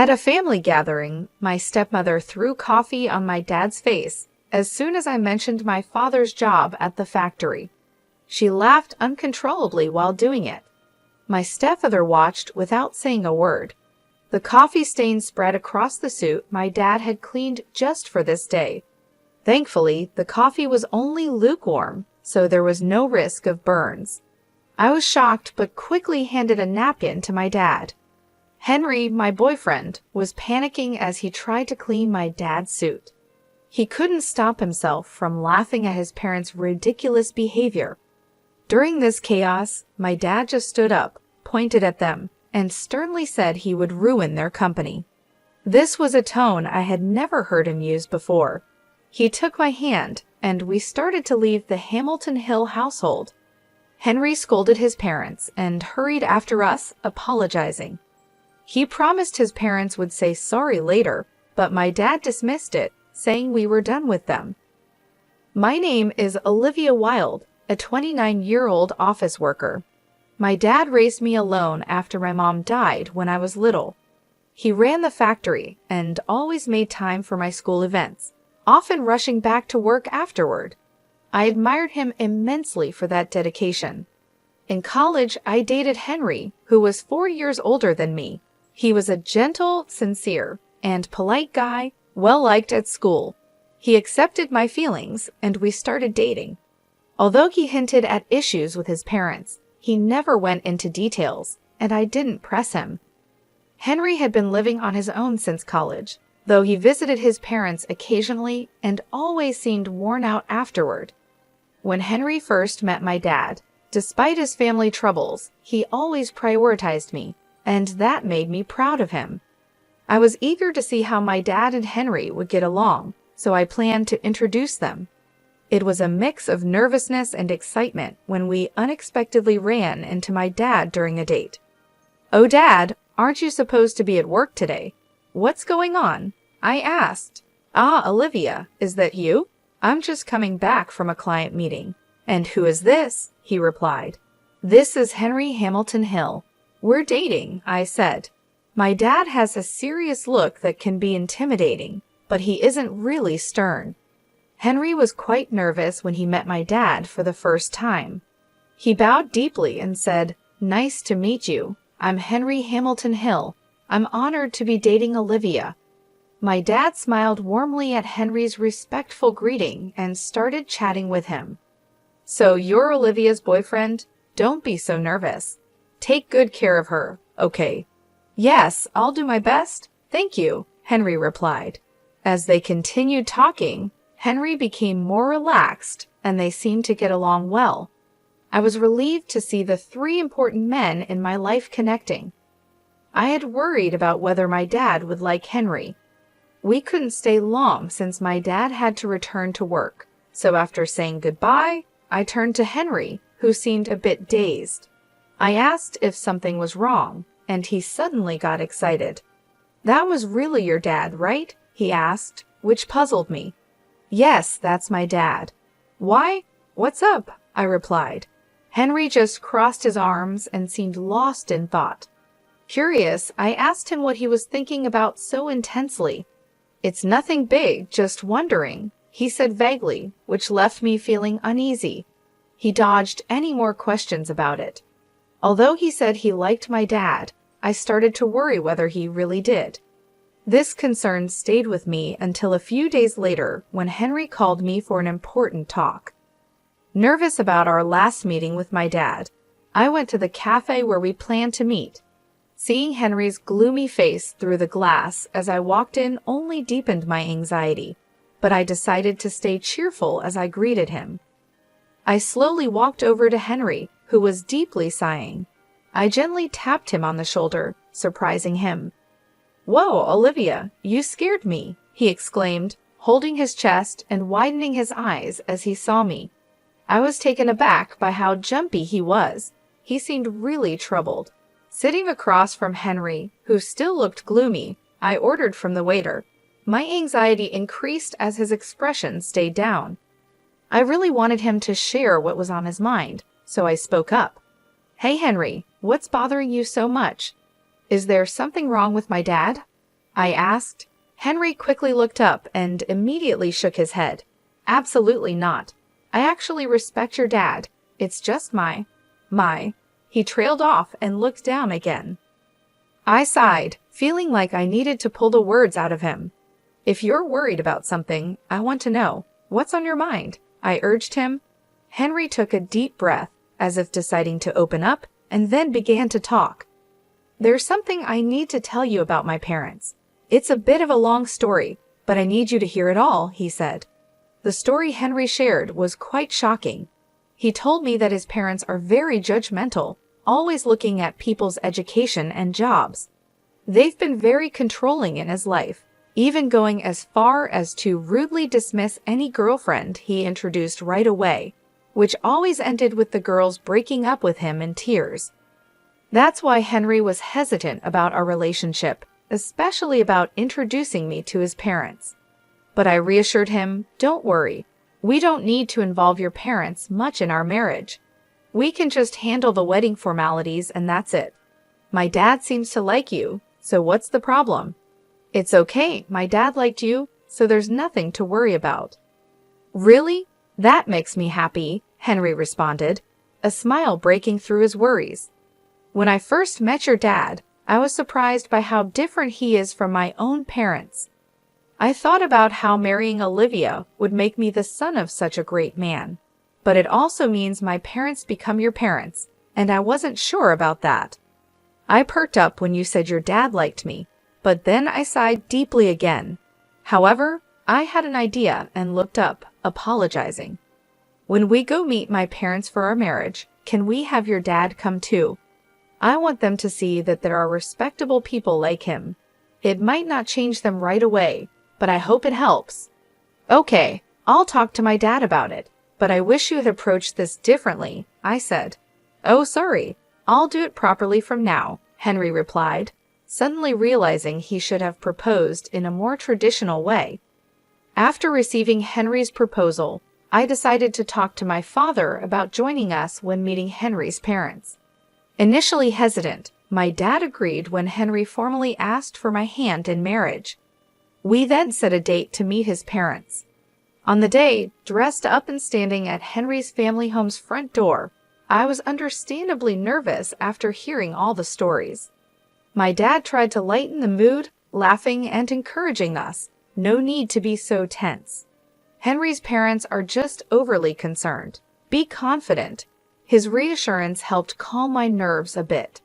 At a family gathering, my stepmother threw coffee on my dad's face as soon as I mentioned my father's job at the factory. She laughed uncontrollably while doing it. My stepfather watched without saying a word. The coffee stain spread across the suit my dad had cleaned just for this day. Thankfully, the coffee was only lukewarm, so there was no risk of burns. I was shocked but quickly handed a napkin to my dad. Henry, my boyfriend, was panicking as he tried to clean my dad's suit. He couldn't stop himself from laughing at his parents' ridiculous behavior. During this chaos, my dad just stood up, pointed at them, and sternly said he would ruin their company. This was a tone I had never heard him use before. He took my hand, and we started to leave the Hamilton Hill household. Henry scolded his parents and hurried after us, apologizing. He promised his parents would say sorry later, but my dad dismissed it, saying we were done with them. My name is Olivia Wilde, a 29-year-old office worker. My dad raised me alone after my mom died when I was little. He ran the factory and always made time for my school events, often rushing back to work afterward. I admired him immensely for that dedication. In college, I dated Henry, who was 4 years older than me. He was a gentle, sincere, and polite guy, well-liked at school. He accepted my feelings, and we started dating. Although he hinted at issues with his parents, he never went into details, and I didn't press him. Henry had been living on his own since college, though he visited his parents occasionally and always seemed worn out afterward. When Henry first met my dad, despite his family troubles, he always prioritized me, and that made me proud of him. I was eager to see how my dad and Henry would get along, so I planned to introduce them. It was a mix of nervousness and excitement when we unexpectedly ran into my dad during a date. "Oh, Dad, aren't you supposed to be at work today? What's going on?" I asked. "Ah, Olivia, is that you? I'm just coming back from a client meeting." "And who is this?" he replied. "This is Henry Hamilton Hill. We're dating," I said. My dad has a serious look that can be intimidating, but he isn't really stern. Henry was quite nervous when he met my dad for the first time. He bowed deeply and said, "Nice to meet you. I'm Henry Hamilton Hill. I'm honored to be dating Olivia." My dad smiled warmly at Henry's respectful greeting and started chatting with him. "So you're Olivia's boyfriend? Don't be so nervous. Take good care of her, okay?" "Yes, I'll do my best. Thank you," Henry replied. As they continued talking, Henry became more relaxed, and they seemed to get along well. I was relieved to see the 3 important men in my life connecting. I had worried about whether my dad would like Henry. We couldn't stay long since my dad had to return to work, so after saying goodbye, I turned to Henry, who seemed a bit dazed. I asked if something was wrong, and he suddenly got excited. "That was really your dad, right?" he asked, which puzzled me. "Yes, that's my dad." "Why? What's up?" I replied. Henry just crossed his arms and seemed lost in thought. Curious, I asked him what he was thinking about so intensely. "It's nothing big, just wondering," he said vaguely, which left me feeling uneasy. He dodged any more questions about it. Although he said he liked my dad, I started to worry whether he really did. This concern stayed with me until a few days later when Henry called me for an important talk. Nervous about our last meeting with my dad, I went to the cafe where we planned to meet. Seeing Henry's gloomy face through the glass as I walked in only deepened my anxiety, but I decided to stay cheerful as I greeted him. I slowly walked over to Henry, who was deeply sighing. I gently tapped him on the shoulder, surprising him. "Whoa, Olivia, you scared me," he exclaimed, holding his chest and widening his eyes as he saw me. I was taken aback by how jumpy he was. He seemed really troubled. Sitting across from Henry, who still looked gloomy, I ordered from the waiter. My anxiety increased as his expression stayed down. I really wanted him to share what was on his mind, so I spoke up. "Hey, Henry, what's bothering you so much? Is there something wrong with my dad?" I asked. Henry quickly looked up and immediately shook his head. Absolutely not. I actually respect your dad. It's just my. He trailed off and looked down again. I sighed, feeling like I needed to pull the words out of him. If you're worried about something, I want to know. What's on your mind? I urged him. Henry took a deep breath, as if deciding to open up, and then began to talk. There's something I need to tell you about my parents. It's a bit of a long story, but I need you to hear it all, he said. The story Henry shared was quite shocking. He told me that his parents are very judgmental, always looking at people's education and jobs. They've been very controlling in his life, even going as far as to rudely dismiss any girlfriend he introduced right away, which always ended with the girls breaking up with him in tears. That's why Henry was hesitant about our relationship, especially about introducing me to his parents. But I reassured him, don't worry. We don't need to involve your parents much in our marriage. We can just handle the wedding formalities and that's it. My dad seems to like you, so what's the problem? It's okay, my dad liked you, so there's nothing to worry about. Really? That makes me happy, Henry responded, a smile breaking through his worries. When I first met your dad, I was surprised by how different he is from my own parents. I thought about how marrying Olivia would make me the son of such a great man. But it also means my parents become your parents, and I wasn't sure about that. I perked up when you said your dad liked me, but then I sighed deeply again. However, I had an idea and looked up, apologizing. When we go meet my parents for our marriage, can we have your dad come too? I want them to see that there are respectable people like him. It might not change them right away, but I hope it helps. Okay, I'll talk to my dad about it, but I wish you had approached this differently, I said. Oh, sorry. I'll do it properly from now, Henry replied, suddenly realizing he should have proposed in a more traditional way. After receiving Henry's proposal, I decided to talk to my father about joining us when meeting Henry's parents. Initially hesitant, my dad agreed when Henry formally asked for my hand in marriage. We then set a date to meet his parents. On the day, dressed up and standing at Henry's family home's front door, I was understandably nervous after hearing all the stories. My dad tried to lighten the mood, laughing and encouraging us. No need to be so tense. Henry's parents are just overly concerned. Be confident. His reassurance helped calm my nerves a bit.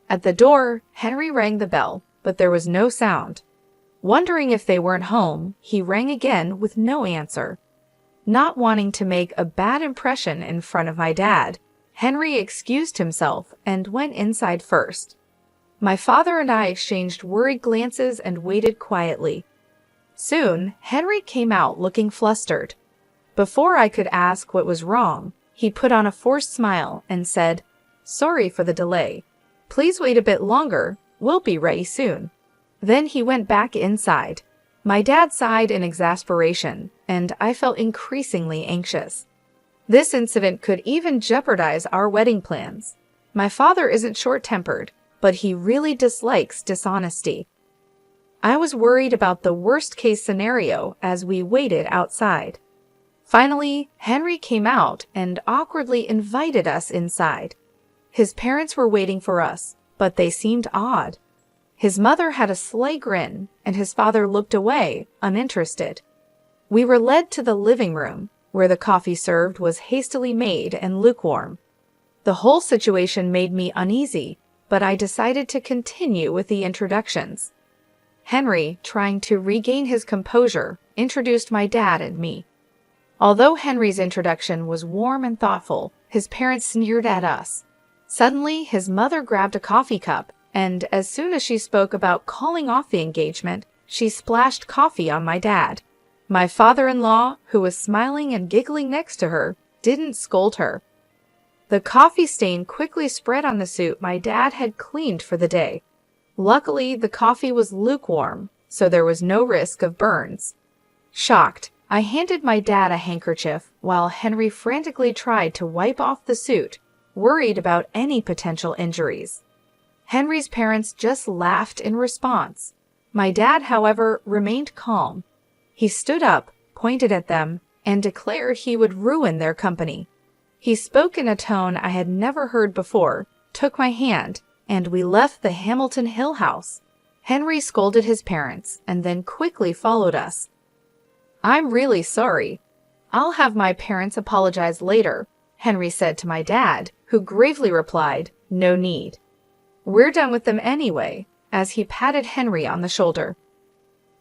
At the door, Henry rang the bell, but there was no sound. Wondering if they weren't home, he rang again with no answer. Not wanting to make a bad impression in front of my dad, Henry excused himself and went inside first. My father and I exchanged worried glances and waited quietly. Soon, Henry came out looking flustered. Before I could ask what was wrong, he put on a forced smile and said, "Sorry for the delay. Please wait a bit longer. We'll be ready soon." Then he went back inside. My dad sighed in exasperation, and I felt increasingly anxious. This incident could even jeopardize our wedding plans. My father isn't short-tempered, but he really dislikes dishonesty. I was worried about the worst-case scenario as we waited outside. Finally, Henry came out and awkwardly invited us inside. His parents were waiting for us, but they seemed odd. His mother had a sly grin, and his father looked away, uninterested. We were led to the living room, where the coffee served was hastily made and lukewarm. The whole situation made me uneasy, but I decided to continue with the introductions. Henry, trying to regain his composure, introduced my dad and me. Although Henry's introduction was warm and thoughtful, his parents sneered at us. Suddenly, his mother grabbed a coffee cup, and as soon as she spoke about calling off the engagement, she splashed coffee on my dad. My father-in-law, who was smiling and giggling next to her, didn't scold her. The coffee stain quickly spread on the suit my dad had cleaned for the day. Luckily, the coffee was lukewarm, so there was no risk of burns. Shocked, I handed my dad a handkerchief while Henry frantically tried to wipe off the suit, worried about any potential injuries. Henry's parents just laughed in response. My dad, however, remained calm. He stood up, pointed at them, and declared he would ruin their company. He spoke in a tone I had never heard before, took my hand, and we left the Hamilton Hill house. Henry scolded his parents and then quickly followed us. "I'm really sorry. I'll have my parents apologize later," Henry said to my dad, who gravely replied, "No need. We're done with them anyway," as he patted Henry on the shoulder.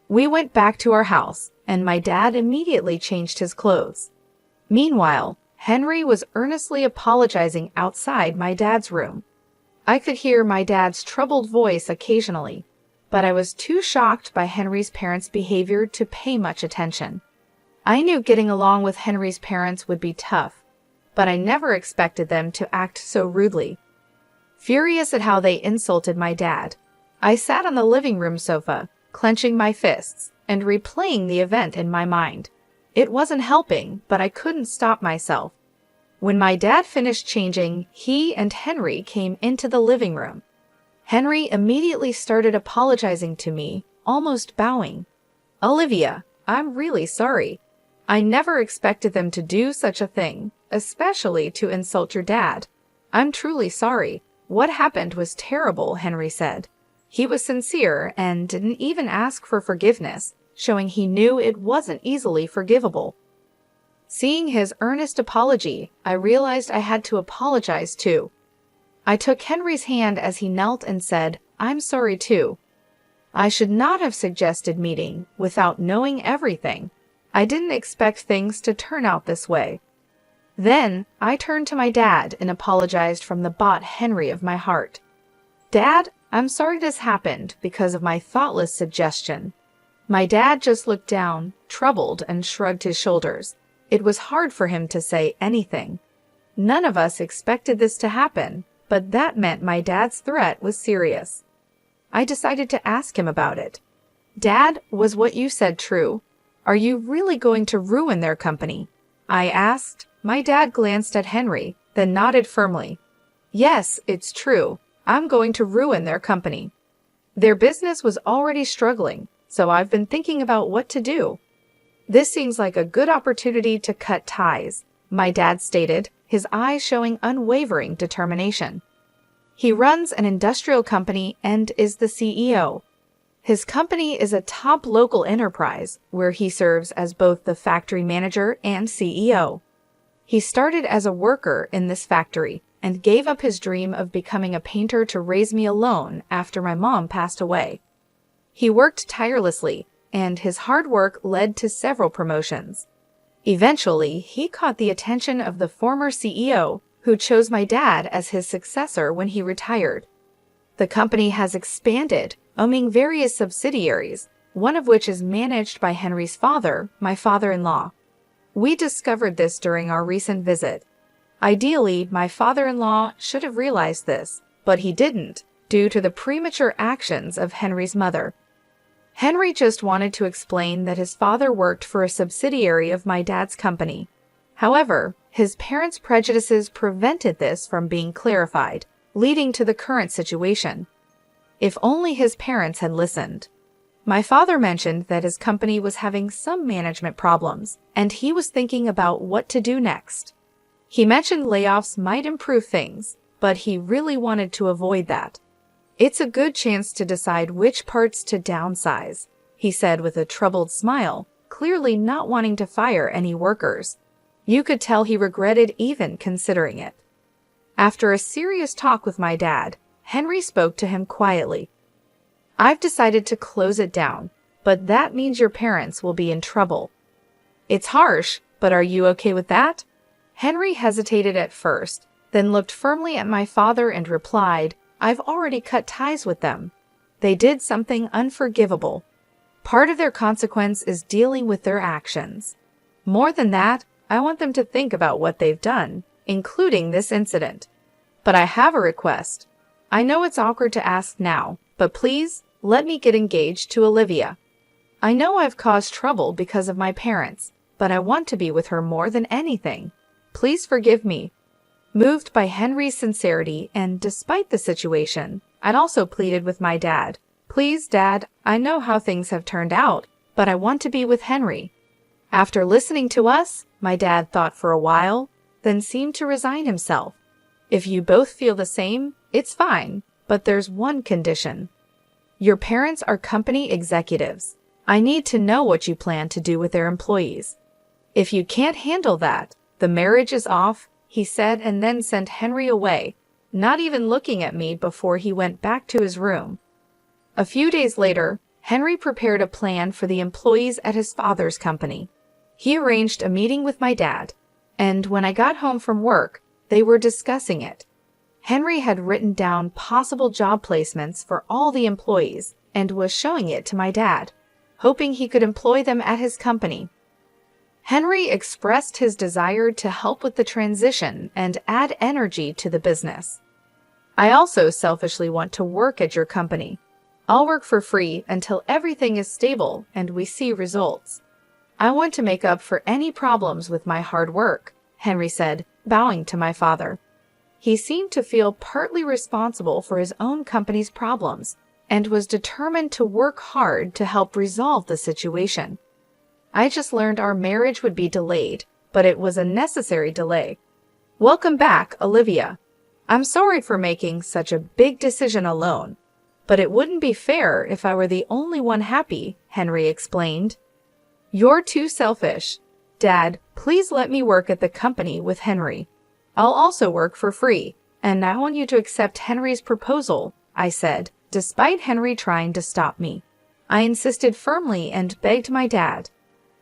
We went back to our house, and my dad immediately changed his clothes. Meanwhile, Henry was earnestly apologizing outside my dad's room. I could hear my dad's troubled voice occasionally, but I was too shocked by Henry's parents' behavior to pay much attention. I knew getting along with Henry's parents would be tough, but I never expected them to act so rudely. Furious at how they insulted my dad, I sat on the living room sofa, clenching my fists and replaying the event in my mind. It wasn't helping, but I couldn't stop myself. When my dad finished changing, he and Henry came into the living room. Henry immediately started apologizing to me, almost bowing. "Olivia, I'm really sorry. I never expected them to do such a thing, especially to insult your dad. I'm truly sorry. What happened was terrible," Henry said. He was sincere and didn't even ask for forgiveness, showing he knew it wasn't easily forgivable. Seeing his earnest apology, I realized I had to apologize too. I took Henry's hand as he knelt and said, "I'm sorry too. I should not have suggested meeting without knowing everything. I didn't expect things to turn out this way." Then I turned to my dad and apologized from the bottom Henry of my heart. "Dad, I'm sorry this happened because of my thoughtless suggestion." My dad just looked down, troubled, and shrugged his shoulders. It was hard for him to say anything. None of us expected this to happen, but that meant my dad's threat was serious. I decided to ask him about it. "Dad, was what you said true? Are you really going to ruin their company?" I asked. My dad glanced at Henry, then nodded firmly. "Yes, it's true. I'm going to ruin their company. Their business was already struggling, so I've been thinking about what to do. This seems like a good opportunity to cut ties," my dad stated, his eyes showing unwavering determination. He runs an industrial company and is the CEO. His company is a top local enterprise where he serves as both the factory manager and CEO. He started as a worker in this factory and gave up his dream of becoming a painter to raise me alone after my mom passed away. He worked tirelessly, and his hard work led to several promotions. Eventually, he caught the attention of the former CEO, who chose my dad as his successor when he retired. The company has expanded, owning various subsidiaries, one of which is managed by Henry's father, my father-in-law. We discovered this during our recent visit. Ideally, my father-in-law should have realized this, but he didn't, due to the premature actions of Henry's mother. Henry just wanted to explain that his father worked for a subsidiary of my dad's company. However, his parents' prejudices prevented this from being clarified, leading to the current situation. If only his parents had listened. My father mentioned that his company was having some management problems, and he was thinking about what to do next. He mentioned layoffs might improve things, but he really wanted to avoid that. "It's a good chance to decide which parts to downsize," he said with a troubled smile, clearly not wanting to fire any workers. You could tell he regretted even considering it. After a serious talk with my dad, Henry spoke to him quietly. "I've decided to close it down, but that means your parents will be in trouble." "It's harsh, but are you okay with that?" Henry hesitated at first, then looked firmly at my father and replied, "I've already cut ties with them. They did something unforgivable. Part of their consequence is dealing with their actions. More than that, I want them to think about what they've done, including this incident. But I have a request. I know it's awkward to ask now, but please let me get engaged to Olivia. I know I've caused trouble because of my parents, but I want to be with her more than anything. Please forgive me." Moved by Henry's sincerity and despite the situation, I'd also pleaded with my dad, Please, Dad, I know how things have turned out, but I want to be with Henry. After listening to us, my dad thought for a while, then seemed to resign himself. If you both feel the same, it's fine, but there's one condition. Your parents are company executives. I need to know what you plan to do with their employees. If you can't handle that, the marriage is off, he said, and then sent Henry away, not even looking at me before he went back to his room. A few days later, Henry prepared a plan for the employees at his father's company. He arranged a meeting with my dad, and when I got home from work, they were discussing it. Henry had written down possible job placements for all the employees and was showing it to my dad, hoping he could employ them at his company. Henry expressed his desire to help with the transition and add energy to the business. I also selfishly want to work at your company. I'll work for free until everything is stable and we see results. I want to make up for any problems with my hard work, Henry said, bowing to my father. He seemed to feel partly responsible for his own company's problems and was determined to work hard to help resolve the situation. I just learned our marriage would be delayed, but it was a necessary delay. Welcome back, Olivia. I'm sorry for making such a big decision alone, but it wouldn't be fair if I were the only one happy, Henry explained. You're too selfish. Dad, please let me work at the company with Henry. I'll also work for free, and I want you to accept Henry's proposal, I said, despite Henry trying to stop me. I insisted firmly and begged my dad.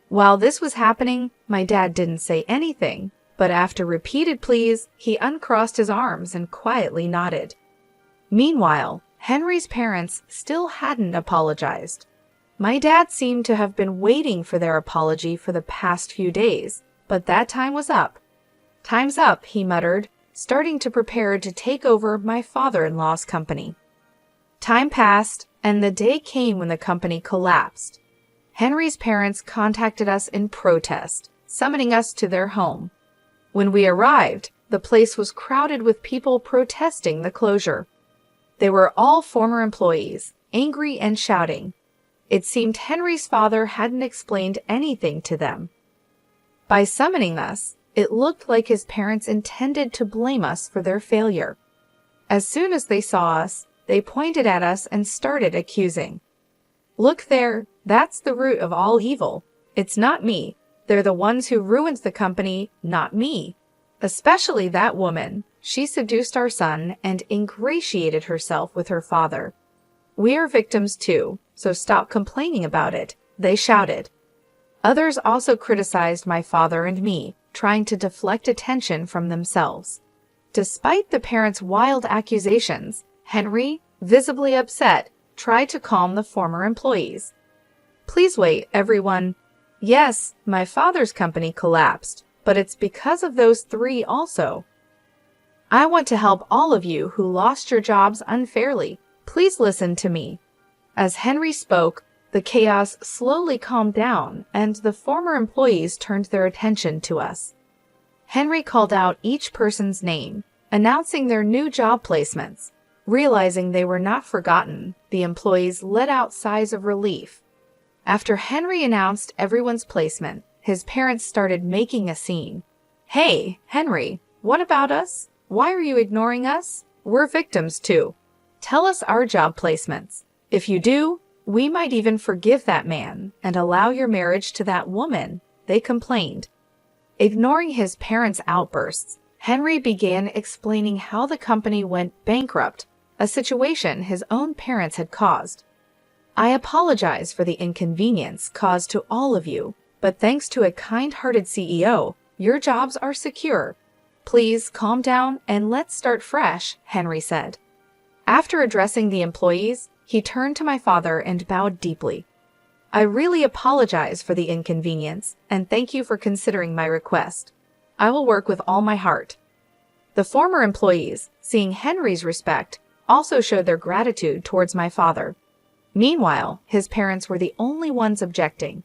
While this was happening, my dad didn't say anything, but after repeated pleas, he uncrossed his arms and quietly nodded. Meanwhile, Henry's parents still hadn't apologized. My dad seemed to have been waiting for their apology for the past few days, but that time was up. Time's up, he muttered, starting to prepare to take over my father-in-law's company. Time passed, and the day came when the company collapsed. Henry's parents contacted us in protest, summoning us to their home. When we arrived, the place was crowded with people protesting the closure. They were all former employees, angry and shouting. It seemed Henry's father hadn't explained anything to them. By summoning us, it looked like his parents intended to blame us for their failure. As soon as they saw us, they pointed at us and started accusing. Look there, that's the root of all evil. It's not me. They're the ones who ruined the company, not me. Especially that woman. She seduced our son and ingratiated herself with her father. We are victims too, so stop complaining about it, they shouted. Others also criticized my father and me, trying to deflect attention from themselves. Despite the parents' wild accusations, Henry, visibly upset, tried to calm the former employees. Please wait, everyone. Yes, my father's company collapsed, but it's because of those three also. I want to help all of you who lost your jobs unfairly. Please listen to me. As Henry spoke, the chaos slowly calmed down, and the former employees turned their attention to us. Henry called out each person's name, announcing their new job placements. Realizing they were not forgotten, the employees let out sighs of relief. After Henry announced everyone's placement, his parents started making a scene. Hey, Henry, what about us? Why are you ignoring us? We're victims too. Tell us our job placements. If you do, we might even forgive that man and allow your marriage to that woman, they complained. Ignoring his parents' outbursts, Henry began explaining how the company went bankrupt, a situation his own parents had caused. I apologize for the inconvenience caused to all of you, but thanks to a kind-hearted CEO, your jobs are secure. Please calm down and let's start fresh, Henry said. After addressing the employees, he turned to my father and bowed deeply. I really apologize for the inconvenience, and thank you for considering my request. I will work with all my heart. The former employees, seeing Henry's respect, also showed their gratitude towards my father. Meanwhile, his parents were the only ones objecting.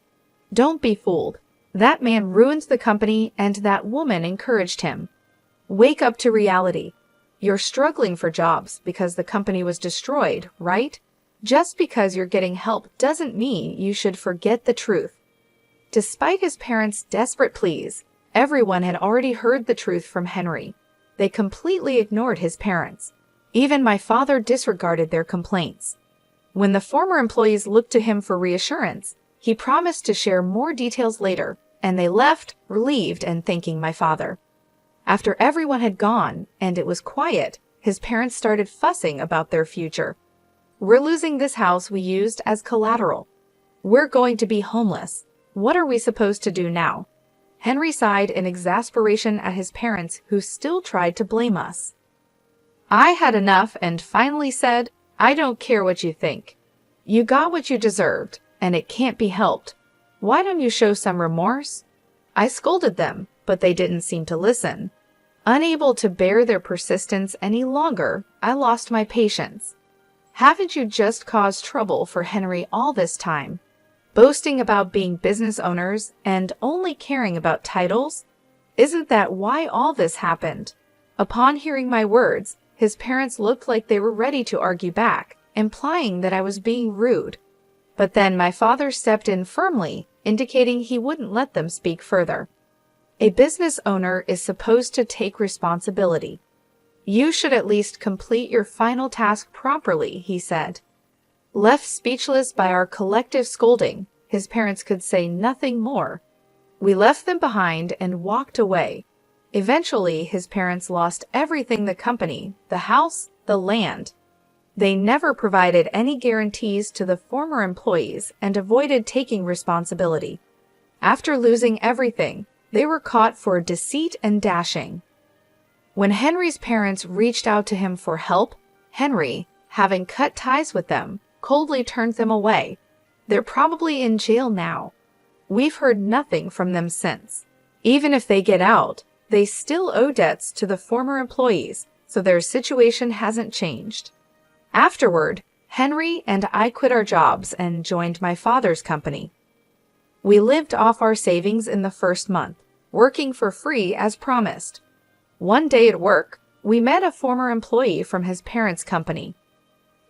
Don't be fooled. That man ruined the company and that woman encouraged him. Wake up to reality. You're struggling for jobs because the company was destroyed, right? Just because you're getting help doesn't mean you should forget the truth. Despite his parents' desperate pleas, everyone had already heard the truth from Henry. They completely ignored his parents. Even my father disregarded their complaints. When the former employees looked to him for reassurance, he promised to share more details later, and they left, relieved and thanking my father. After everyone had gone, and it was quiet, his parents started fussing about their future. "We're losing this house we used as collateral. We're going to be homeless. What are we supposed to do now?" Henry sighed in exasperation at his parents, who still tried to blame us. I had enough and finally said, "I don't care what you think. You got what you deserved, and it can't be helped. Why don't you show some remorse?" I scolded them, but they didn't seem to listen. Unable to bear their persistence any longer, I lost my patience. Haven't you just caused trouble for Henry all this time? Boasting about being business owners and only caring about titles? Isn't that why all this happened? Upon hearing my words, his parents looked like they were ready to argue back, implying that I was being rude. But then my father stepped in firmly, indicating he wouldn't let them speak further. A business owner is supposed to take responsibility. "You should at least complete your final task properly," he said. Left speechless by our collective scolding, his parents could say nothing more. We left them behind and walked away. Eventually, his parents lost everything: the company, the house, the land. They never provided any guarantees to the former employees and avoided taking responsibility. After losing everything, they were caught for deceit and dashing. When Henry's parents reached out to him for help, Henry, having cut ties with them, coldly turned them away. They're probably in jail now. We've heard nothing from them since. Even if they get out, they still owe debts to the former employees, so their situation hasn't changed. Afterward, Henry and I quit our jobs and joined my father's company. We lived off our savings in the first month, working for free as promised. One day at work, we met a former employee from his parents' company.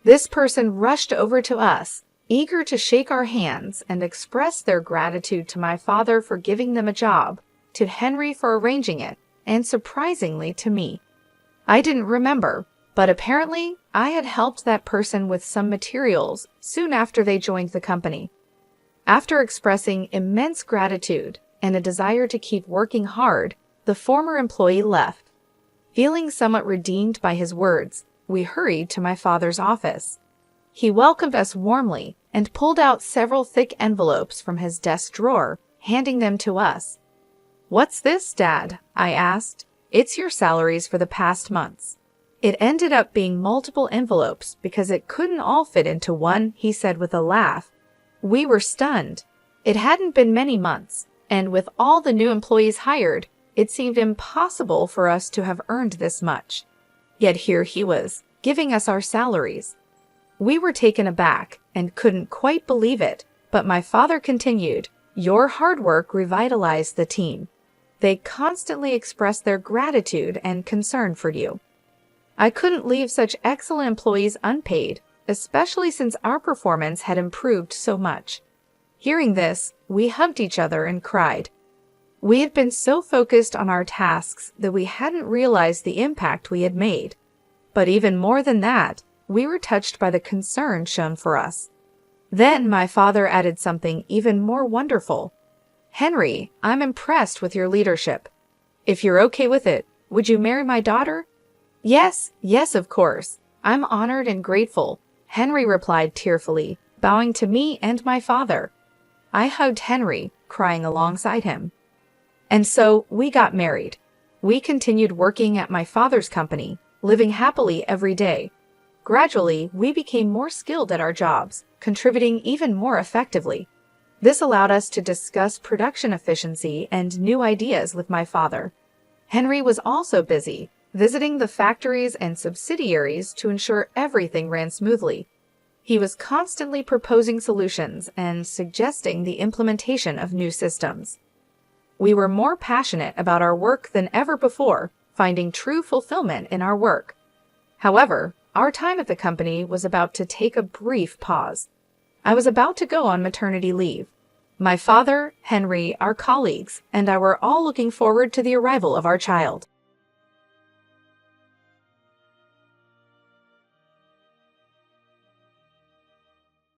This person rushed over to us, eager to shake our hands and express their gratitude to my father for giving them a job, to Henry for arranging it, and surprisingly to me. I didn't remember, but apparently I had helped that person with some materials soon after they joined the company. After expressing immense gratitude and a desire to keep working hard, the former employee left. Feeling somewhat redeemed by his words, we hurried to my father's office. He welcomed us warmly and pulled out several thick envelopes from his desk drawer, handing them to us. "What's this, Dad?" I asked. "It's your salaries for the past months." It ended up being multiple envelopes because it couldn't all fit into one, he said with a laugh. We were stunned. It hadn't been many months, and with all the new employees hired, it seemed impossible for us to have earned this much. Yet here he was, giving us our salaries. We were taken aback and couldn't quite believe it, but my father continued, "Your hard work revitalized the team. They constantly expressed their gratitude and concern for you. I couldn't leave such excellent employees unpaid, especially since our performance had improved so much." Hearing this, we hugged each other and cried. We had been so focused on our tasks that we hadn't realized the impact we had made. But even more than that, we were touched by the concern shown for us. Then my father added something even more wonderful. "Henry, I'm impressed with your leadership. If you're okay with it, would you marry my daughter?" Yes, of course. I'm honored and grateful," Henry replied tearfully, bowing to me and my father. I hugged Henry, crying alongside him. And so we got married. We continued working at my father's company, living happily every day. Gradually, we became more skilled at our jobs, contributing even more effectively. This allowed us to discuss production efficiency and new ideas with my father. Henry was also busy, visiting the factories and subsidiaries to ensure everything ran smoothly. He was constantly proposing solutions and suggesting the implementation of new systems. We were more passionate about our work than ever before, finding true fulfillment in our work. However, Our time at the company was about to take a brief pause. I was about to go on maternity leave. My father, Henry, our colleagues, and I were all looking forward to the arrival of our child.